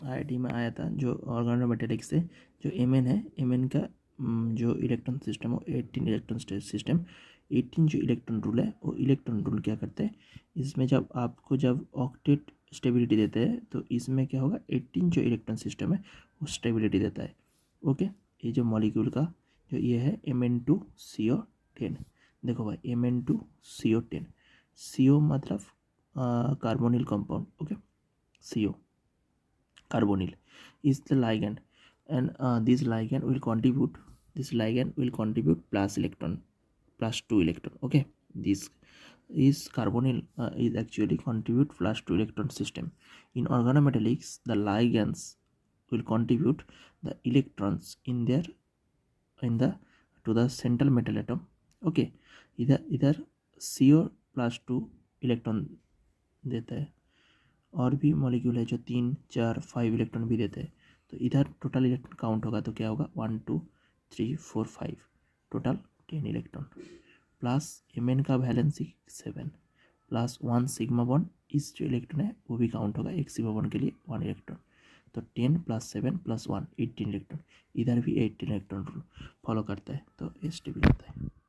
IIT में आया था, जो ऑर्गेनोमेटेलिक से जो एमएन है, एमएन का जो इलेक्ट्रॉन सिस्टम हो 18 इलेक्ट्रॉन सिस्टम। 18 जो इलेक्ट्रॉन रूल है, वो इलेक्ट्रॉन रूल क्या करते हैं, इसमें जब आपको जब ऑक्टेट स्टेबिलिटी देते हैं तो इसमें क्या होगा, 18 जो इलेक्ट्रॉन सिस्टम है वो स्टेबिलिटी देता है। ओके, ये जो मॉलिक्यूल का जो ये है Mn2CO10। देखो भाई Mn2CO10, CO मतलब carbonyl compound. Okay, CO carbonyl is the ligand, and this ligand will contribute plus 2 electron. Okay, this is carbonyl is actually contribute plus 2 electron system. In organometallics, the ligands will contribute the electrons in the to the central metal atom. Okay, इधर CO plus 2 electron देता है, और भी molecule है जो 3 4 5 electron भी देते हैं। तो इधर टोटल इलेक्ट्रॉन काउंट होगा तो क्या होगा, 1 2 3 4 5, टोटल 10 इलेक्ट्रॉन। प्लस एम का वैलेंसी 7 प्लस 1 सिग्मा बॉन्ड, इस जो इलेक्ट्रॉन है वो भी काउंट होगा, एक सिग्मा बॉन्ड के लिए 1 इलेक्ट्रॉन। तो 10 प्लस 7 प्लस 1 18 इलेक्ट्रॉन। इधर भी 18 इलेक्ट्रॉन रूल फॉलो करता है, तो स्टेबल होता है।